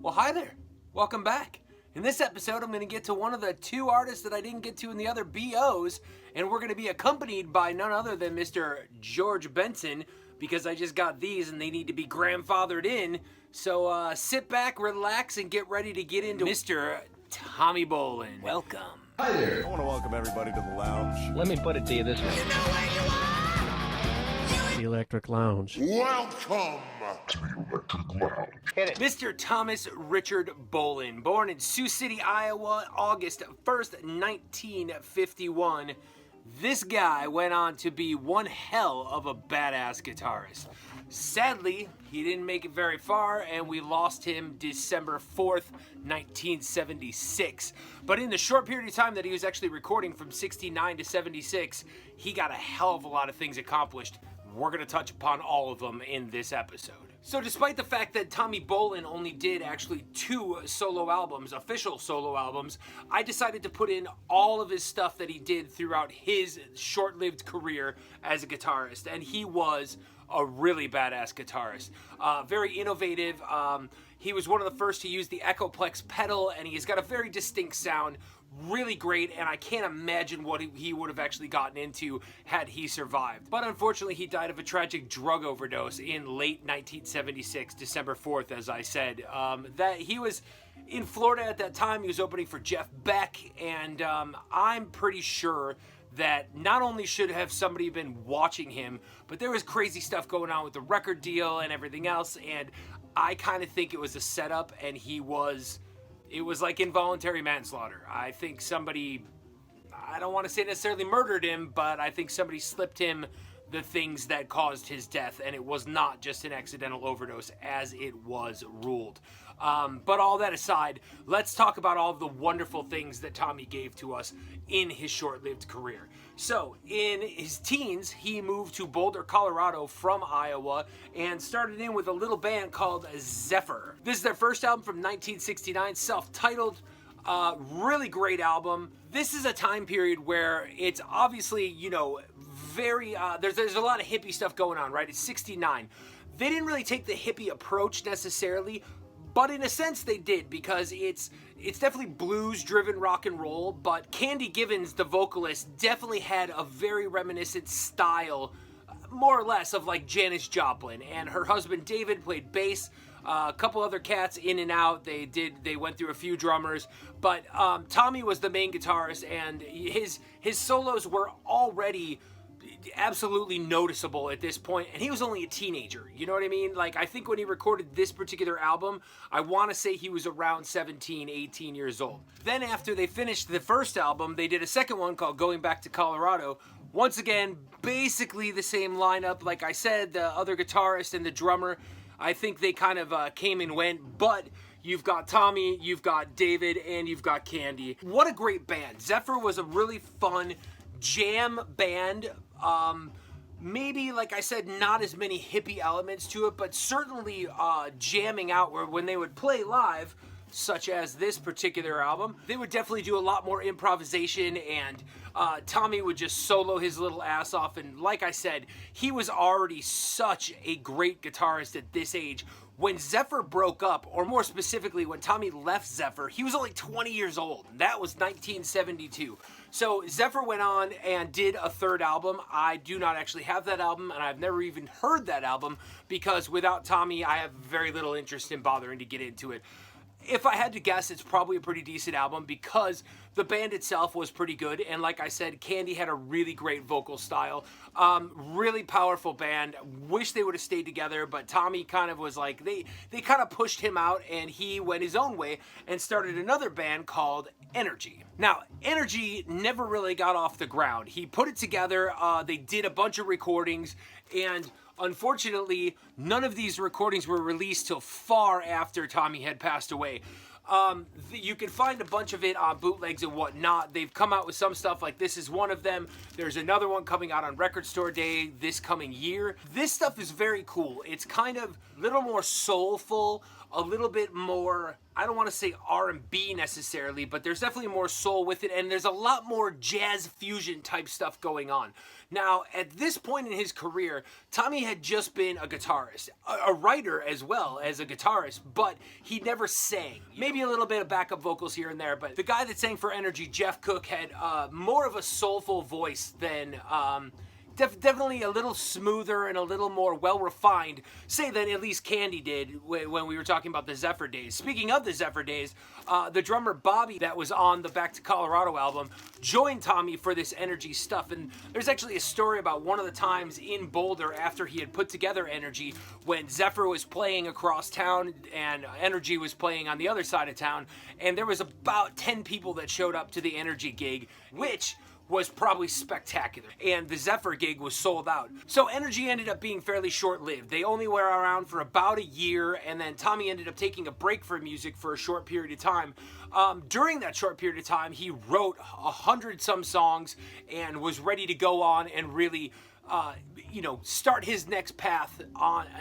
Well, hi there. Welcome back. In this episode, I'm going to get to one of the two artists that I didn't get to in the other BOs, and we're going to be accompanied by none other than Mr. George Benson, because I just got these and they need to be grandfathered in. So sit back, relax, and get ready to get into Mr. Tommy Bolin. Welcome. Hi there. I want to welcome everybody to the lounge. Let me put it to you this way. You know where you are? The Electric Lounge. Welcome to the Electric Lounge. Hit it. Mr. Thomas Richard Bolin, born in Sioux City, Iowa, August 1st, 1951. This guy went on to be one hell of a badass guitarist. Sadly, he didn't make it very far, and we lost him December 4th, 1976. But in the short period of time that he was actually recording from 69 to 76, he got a hell of a lot of things accomplished. We're going to touch upon all of them in this episode. So despite the fact that Tommy Bolin only did actually 2 solo albums, official solo albums, I decided to put in all of his stuff that he did throughout his short-lived career as a guitarist. And he was a really badass guitarist. Very innovative. He was one of the first to use the Echoplex pedal, and he's got a very distinct sound. Really great, and I can't imagine what he would have actually gotten into had he survived. But unfortunately, he died of a tragic drug overdose in late 1976, December 4th, as I said. That he was in Florida at that time. He was opening for Jeff Beck, and I'm pretty sure that not only should have somebody been watching him, but there was crazy stuff going on with the record deal and everything else, and I kind of think it was a setup, and it was like involuntary manslaughter. I think somebody, I don't want to say necessarily murdered him, but I think somebody slipped him the things that caused his death, and it was not just an accidental overdose as it was ruled. But all that aside, let's talk about all the wonderful things that Tommy gave to us in his short-lived career. So, in his teens, he moved to Boulder, Colorado from Iowa and started in with a little band called Zephyr. This is their first album from 1969, self-titled. Really great album. This is a time period where it's obviously, you know, very, there's a lot of hippie stuff going on, right? It's 69. They didn't really take the hippie approach necessarily, but in a sense they did, because it's definitely blues-driven rock and roll, but Candy Givens, the vocalist, definitely had a very reminiscent style, more or less, of like Janis Joplin, and her husband David played bass. A couple other cats in and out. They went through a few drummers, but Tommy was the main guitarist, and his solos were already absolutely noticeable at this point, and he was only a teenager, you know what I mean? Like, I think when he recorded this particular album, I want to say he was around 17, 18 years old. Then after they finished the first album, they did a second one called Going Back to Colorado. Once again, basically the same lineup. Like I said, the other guitarist and the drummer, I think they kind of came and went, but you've got Tommy, you've got David, and you've got Candy. What a great band. Zephyr was a really fun jam band. Maybe, like I said, not as many hippie elements to it, but certainly jamming out, where when they would play live, such as this particular album, they would definitely do a lot more improvisation, and Tommy would just solo his little ass off. And like I said, he was already such a great guitarist at this age. When Zephyr broke up, or more specifically, when Tommy left Zephyr, he was only 20 years old. That was 1972. So Zephyr went on and did a third album. I do not actually have that album, and I've never even heard that album, because without Tommy, I have very little interest in bothering to get into it. If I had to guess, it's probably a pretty decent album, because the band itself was pretty good, and like I said, Candy had a really great vocal style. Really powerful band. Wish they would have stayed together, but Tommy kind of was like, they kind of pushed him out, and he went his own way and started another band called Energy. Now, Energy never really got off the ground. He put it together, they did a bunch of recordings, and unfortunately, none of these recordings were released till far after Tommy had passed away. You can find a bunch of it on bootlegs and whatnot. They've come out with some stuff, like this is one of them. There's another one coming out on Record Store Day this coming year. This stuff is very cool. It's kind of a little more soulful, a little bit more, I don't want to say R&B necessarily, but there's definitely more soul with it, and there's a lot more jazz fusion type stuff going on. Now, at this point in his career, Tommy had just been a guitarist, a writer as well as a guitarist, but he never sang. Maybe a little bit of backup vocals here and there, but the guy that sang for Energy, Jeff Cook, had more of a soulful voice than... definitely a little smoother and a little more well-refined, say, than at least Candy did when we were talking about the Zephyr Days. Speaking of the Zephyr Days, the drummer Bobby that was on the Back to Colorado album joined Tommy for this Energy stuff, and there's actually a story about one of the times in Boulder after he had put together Energy when Zephyr was playing across town and Energy was playing on the other side of town, and there was about 10 people that showed up to the Energy gig, which was probably spectacular, and the Zephyr gig was sold out. So Energy ended up being fairly short-lived. They only were around for about a year, and then Tommy ended up taking a break from music for a short period of time. During that short period of time, he wrote 100-some songs and was ready to go on and really start his next path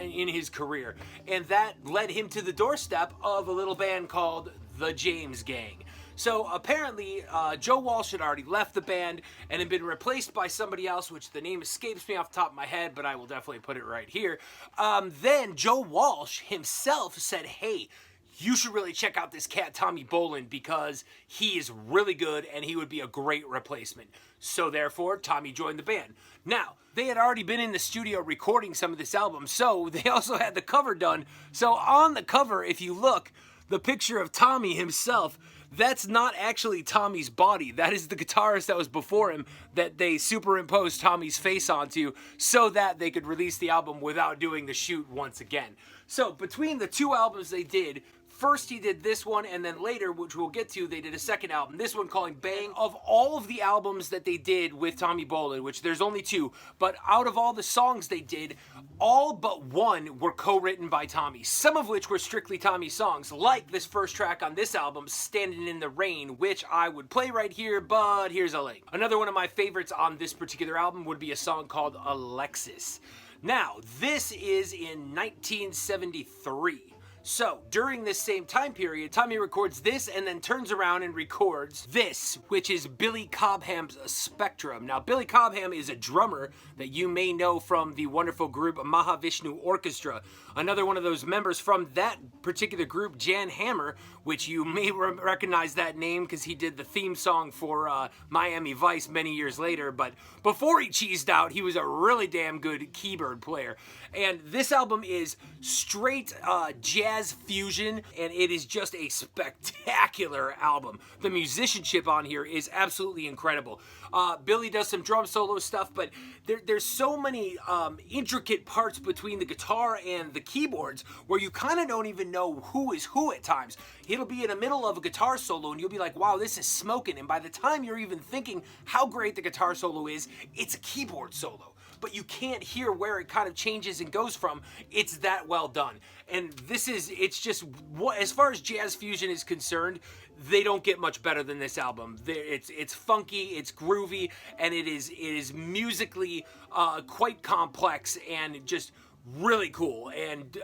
in his career. And that led him to the doorstep of a little band called the James Gang. So apparently, Joe Walsh had already left the band and had been replaced by somebody else, which the name escapes me off the top of my head, but I will definitely put it right here. Then Joe Walsh himself said, hey, you should really check out this cat Tommy Bolin because he is really good and he would be a great replacement. So therefore, Tommy joined the band. Now, they had already been in the studio recording some of this album, so they also had the cover done. So on the cover, if you look, the picture of Tommy himself, that's not actually Tommy's body. That is the guitarist that was before him that they superimposed Tommy's face onto so that they could release the album without doing the shoot once again. So between the two albums they did, first he did this one, and then later, which we'll get to, they did a second album, this one calling Bang. Of all of the albums that they did with Tommy Bolin, which there's only two, but out of all the songs they did, all but one were co-written by Tommy, some of which were strictly Tommy songs, like this first track on this album, Standing in the Rain, which I would play right here, but here's a link. Another one of my favorites on this particular album would be a song called Alexis. Now, this is in 1973. So, during this same time period, Tommy records this and then turns around and records this, which is Billy Cobham's Spectrum. Now, Billy Cobham is a drummer that you may know from the wonderful group Mahavishnu Orchestra. Another one of those members from that particular group, Jan Hammer, which you may recognize that name because he did the theme song for Miami Vice many years later. But before he cheesed out, he was a really damn good keyboard player. And this album is straight jazz fusion, and it is just a spectacular album. The musicianship on here is absolutely incredible. Billy does some drum solo stuff, but there's so many intricate parts between the guitar and the keyboards where you kind of don't even know who is who at times. It'll be in the middle of a guitar solo and you'll be like, wow, this is smoking. And by the time you're even thinking how great the guitar solo is, it's a keyboard solo. But you can't hear where it kind of changes and goes from. It's that well done. And it's just, as far as jazz fusion is concerned, they don't get much better than this album. It's funky, it's groovy, and it is musically quite complex and just really cool. And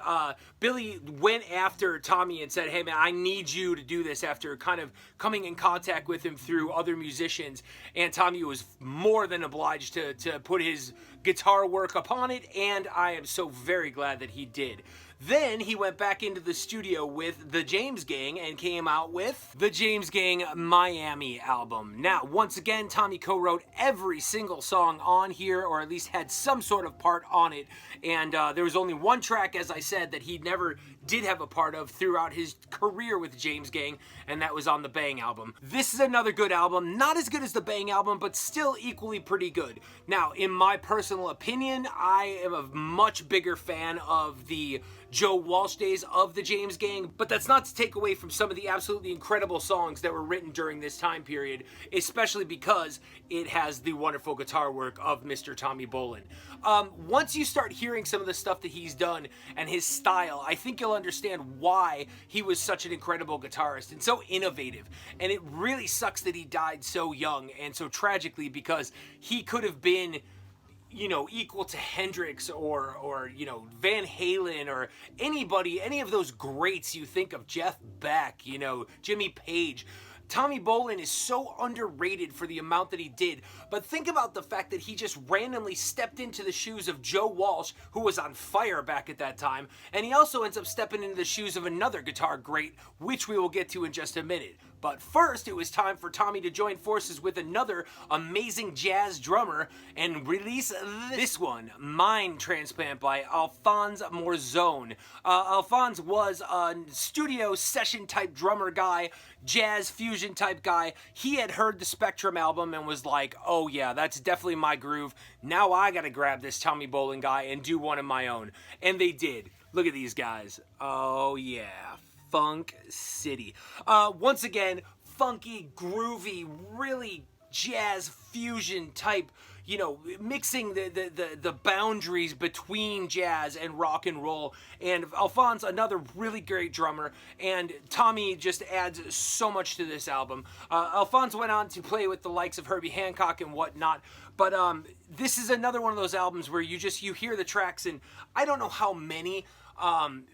Billy went after Tommy and said, hey man, I need you to do this, after kind of coming in contact with him through other musicians. And Tommy was more than obliged to put his guitar work upon it, and I am so very glad that he did. Then he went back into the studio with the James Gang and came out with the James Gang Miami album. Now, once again, Tommy co-wrote every single song on here, or at least had some sort of part on it. And there was only one track, as I said, that he never did have a part of throughout his career with James Gang, and that was on the Bang album. This is another good album. Not as good as the Bang album, but still equally pretty good. Now, in my personal opinion, I am a much bigger fan of the Joe Walsh days of the James Gang, but that's not to take away from some of the absolutely incredible songs that were written during this time period, especially because it has the wonderful guitar work of Mr. Tommy Bolin. Once you start hearing some of the stuff that he's done and his style, I think you'll understand why he was such an incredible guitarist and so innovative. And it really sucks that he died so young and so tragically, because he could have been equal to Hendrix or Van Halen or anybody, any of those greats you think of, Jeff Beck, Jimmy Page. Tommy Bolin is so underrated for the amount that he did, but think about the fact that he just randomly stepped into the shoes of Joe Walsh, who was on fire back at that time, and he also ends up stepping into the shoes of another guitar great, which we will get to in just a minute. But first, it was time for Tommy to join forces with another amazing jazz drummer and release this one, Mind Transplant by Alphonse Morzone. Alphonse was a studio session type drummer guy, jazz fusion type guy. He had heard the Spectrum album and was like, oh yeah, that's definitely my groove. Now I gotta grab this Tommy Bolin guy and do one of my own. And they did. Look at these guys. Oh yeah. Funk City. Once again, funky, groovy, really jazz fusion type, mixing the boundaries between jazz and rock and roll. And Alphonse, another really great drummer, and Tommy just adds so much to this album. Alphonse went on to play with the likes of Herbie Hancock and whatnot, but this is another one of those albums where you hear the tracks, and I don't know how many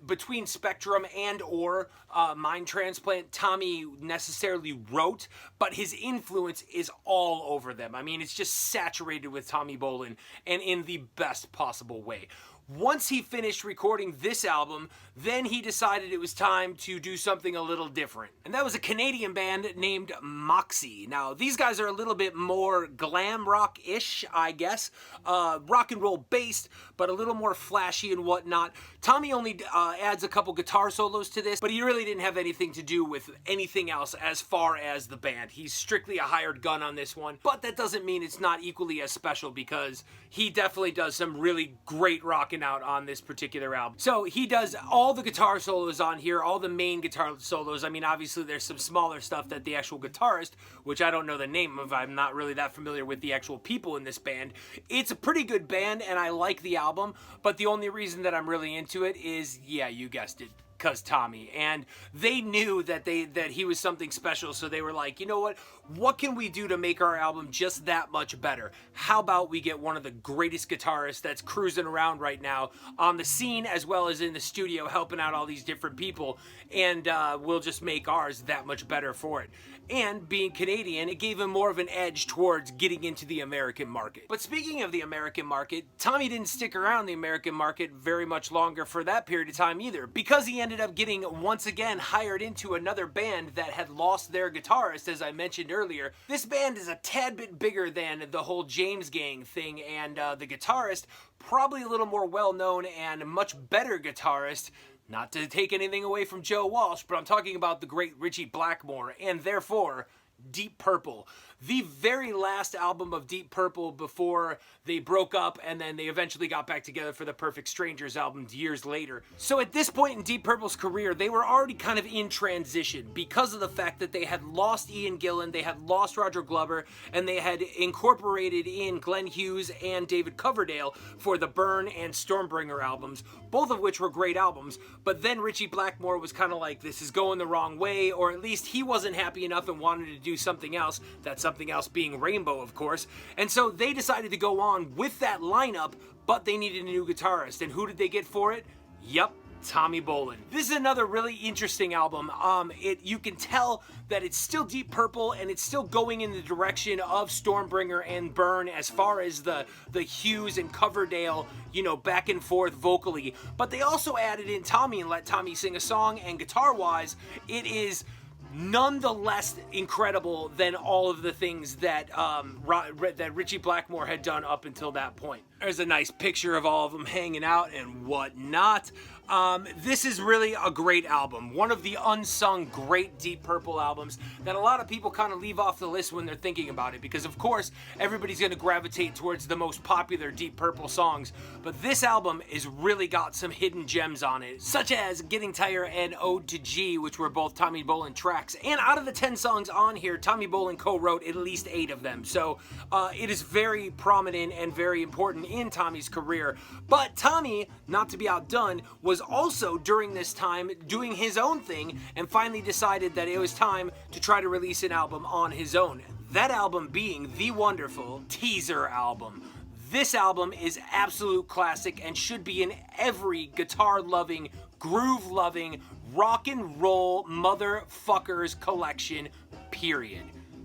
between Spectrum and or Mind Transplant Tommy necessarily wrote, but his influence is all over them. I mean, it's just saturated with Tommy Bolin, and in the best possible way. Once he finished recording this album, then he decided it was time to do something a little different. And that was a Canadian band named Moxie. Now, these guys are a little bit more glam rock-ish, I guess. Rock and roll based, but a little more flashy and whatnot. Tommy only adds a couple guitar solos to this, but he really didn't have anything to do with anything else as far as the band. He's strictly a hired gun on this one, but that doesn't mean it's not equally as special, because he definitely does some really great rocking out on this particular album. So he does all the guitar solos on here, all the main guitar solos. I mean, obviously there's some smaller stuff that the actual guitarist, which I don't know the name of, I'm not really that familiar with the actual people in this band. It's a pretty good band and I like the album, but the only reason that I'm really into it is, yeah, you guessed it, because Tommy. And they knew that he was something special, so they were like, you know what can we do to make our album just that much better? How about we get one of the greatest guitarists that's cruising around right now on the scene as well as in the studio helping out all these different people, and we'll just make ours that much better for it. And being Canadian, it gave him more of an edge towards getting into the American market. But speaking of the American market, Tommy didn't stick around the American market very much longer for that period of time either, because he ended up getting once again hired into another band that had lost their guitarist, as I mentioned earlier. This band is a tad bit bigger than the whole James Gang thing, and the guitarist, probably a little more well-known and much better guitarist. Not to take anything away from Joe Walsh, but I'm talking about the great Ritchie Blackmore, and therefore, Deep Purple. The very last album of Deep Purple before they broke up, and then they eventually got back together for the Perfect Strangers album years later. So at this point in Deep Purple's career, they were already kind of in transition because of the fact that they had lost Ian Gillan, they had lost Roger Glover, and they had incorporated in Glenn Hughes and David Coverdale for the Burn and Stormbringer albums, both of which were great albums. But then Ritchie Blackmore was kind of like, this is going the wrong way, or at least he wasn't happy enough and wanted to do something else. That's something else being Rainbow, of course. And so they decided to go on with that lineup, but they needed a new guitarist. And who did they get for it? Yup, Tommy Bolin. This is another really interesting album. You can tell that it's still Deep Purple and it's still going in the direction of Stormbringer and Burn as far as the Hughes and Coverdale, back and forth vocally. But they also added in Tommy and let Tommy sing a song, and guitar-wise, it is nonetheless incredible than all of the things that that Ritchie Blackmore had done up until that point. There's a nice picture of all of them hanging out and whatnot. This is really a great album. One of the unsung great Deep Purple albums that a lot of people kind of leave off the list when they're thinking about it, because of course everybody's going to gravitate towards the most popular Deep Purple songs, but this album has really got some hidden gems on it, such as Getting Tired and Ode to G, which were both Tommy Bolin tracks. And out of the 10 songs on here, Tommy Bolin co-wrote at least 8 of them, so it is very prominent and very important in Tommy's career. But Tommy, not to be outdone, was also during this time doing his own thing and finally decided that it was time to try to release an album on his own. That album being the wonderful Teaser album. This album is absolute classic and should be in every guitar-loving, groove-loving, rock and roll motherfuckers collection, period.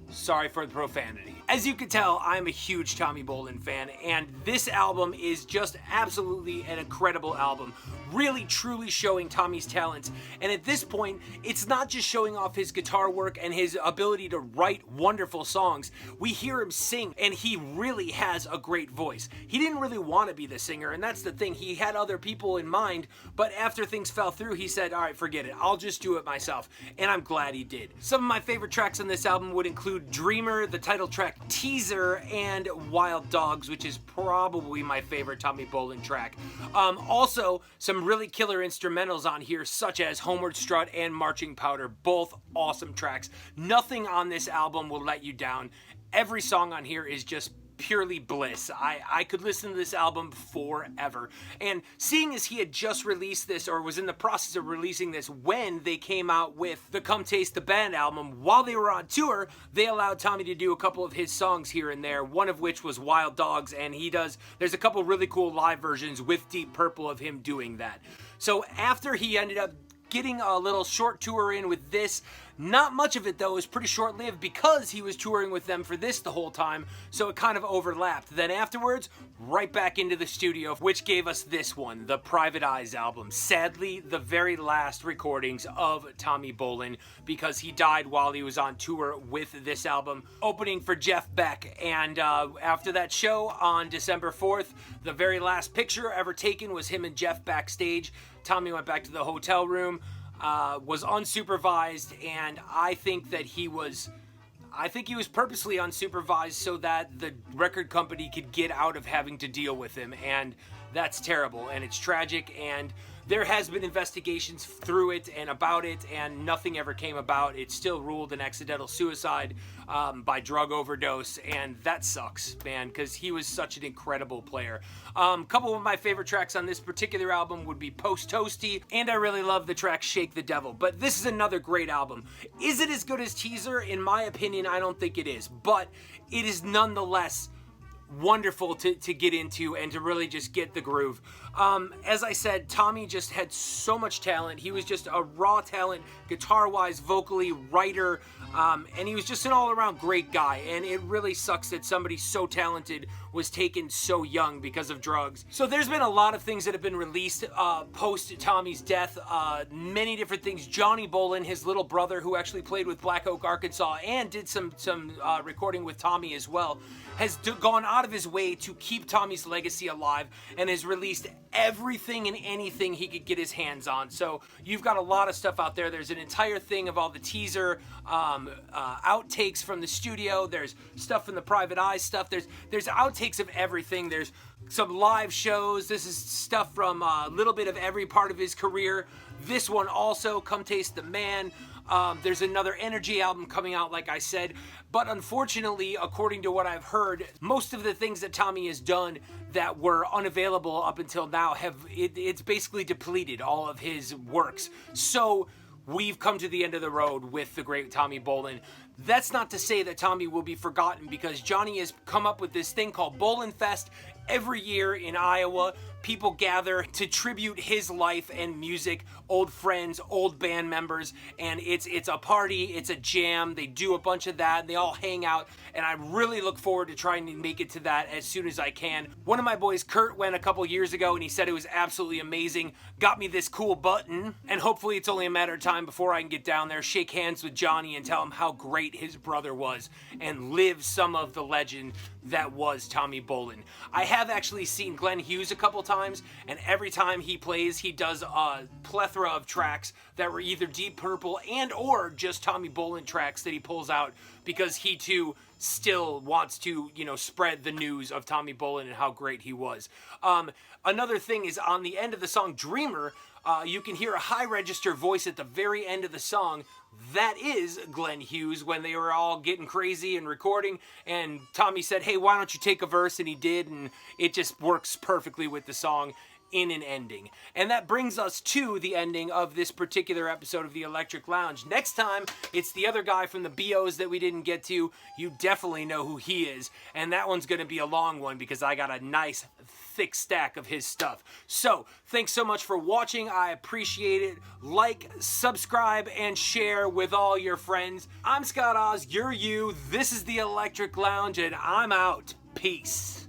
Sorry for the profanity. As you can tell, I'm a huge Tommy Bolin fan, and this album is just absolutely an incredible album, really truly showing Tommy's talents. And at this point, it's not just showing off his guitar work and his ability to write wonderful songs. We hear him sing, and he really has a great voice. He didn't really want to be the singer, and that's the thing. He had other people in mind, but after things fell through, he said, all right, forget it. I'll just do it myself, and I'm glad he did. Some of my favorite tracks on this album would include Dreamer, the title track Teaser, and Wild Dogs, which is probably my favorite Tommy Bolin track. Also, some really killer instrumentals on here, such as Homeward Strut and Marching Powder, both awesome tracks. Nothing on this album will let you down. Every song on here is just purely bliss. I could listen to this album forever. And seeing as he had just released this, or was in the process of releasing this when they came out with the Come Taste the Band album, while they were on tour, they allowed Tommy to do a couple of his songs here and there, one of which was Wild Dogs, and there's a couple really cool live versions with Deep Purple of him doing that. So after he ended up getting a little short tour in with this, not much of it though was pretty short-lived because he was touring with them for this the whole time, so it kind of overlapped. Then afterwards, right back into the studio, which gave us this one, the Private Eyes album. Sadly, the very last recordings of Tommy Bolin, because he died while he was on tour with this album, opening for Jeff Beck. And after that show on December 4th, the very last picture ever taken was him and Jeff backstage. Tommy went back to the hotel room, was unsupervised, and I think he was purposely unsupervised so that the record company could get out of having to deal with him, and that's terrible, and it's tragic, and there has been investigations through it and about it, and nothing ever came about. It's still ruled an accidental suicide by drug overdose, and that sucks, man, because he was such an incredible player. Couple of my favorite tracks on this particular album would be Post Toasty, and I really love the track Shake the Devil, but this is another great album. Is it as good as Teaser? In my opinion, I don't think it is, but it is nonetheless wonderful to get into and to really just get the groove. As I said, Tommy just had so much talent. He was just a raw talent, guitar-wise, vocally, writer, and he was just an all-around great guy, and it really sucks that somebody so talented was taken so young because of drugs. So there's been a lot of things that have been released post Tommy's death, many different things. Johnny Bolin, his little brother, who actually played with Black Oak, Arkansas, and did some recording with Tommy as well, has gone out of his way to keep Tommy's legacy alive and has released everything and anything he could get his hands on. So you've got a lot of stuff out there. There's an entire thing of all the Teaser outtakes from the studio. There's stuff from the Private Eyes stuff. There's outtakes of everything. There's some live shows. This is stuff from a little bit of every part of his career. This one also, Come Taste the Man. There's another Energy album coming out, like I said, but unfortunately, according to what I've heard, most of the things that Tommy has done that were unavailable up until now it's basically depleted all of his works. So we've come to the end of the road with the great Tommy Bolin. That's not to say that Tommy will be forgotten, because Johnny has come up with this thing called Bolin Fest. Every year in Iowa, people gather to tribute his life and music, old friends, old band members, and it's a party, it's a jam. They do a bunch of that, and they all hang out, and I really look forward to trying to make it to that as soon as I can. One of my boys, Kurt, went a couple years ago, and he said it was absolutely amazing. Got me this cool button, and hopefully it's only a matter of time before I can get down there, shake hands with Johnny, and tell him how great his brother was, and live some of the legend that was Tommy Bolin. I have actually seen Glenn Hughes a couple times, and every time he plays, he does a plethora of tracks that were either Deep Purple and or just Tommy Bolin tracks that he pulls out, because he too still wants to, spread the news of Tommy Bolin and how great he was. Another thing is, on the end of the song Dreamer, you can hear a high register voice at the very end of the song. That is Glenn Hughes when they were all getting crazy and recording, and Tommy said, hey, why don't you take a verse, and he did, and it just works perfectly with the song. in an ending. And that brings us to the ending of this particular episode of the Electric Lounge. Next time, it's the other guy from the BOs that we didn't get to. You definitely know who he is. And that one's going to be a long one because I got a nice thick stack of his stuff. So, thanks so much for watching. I appreciate it. Like, subscribe, and share with all your friends. I'm Scott Oz, you're you. This is the Electric Lounge, and I'm out. Peace.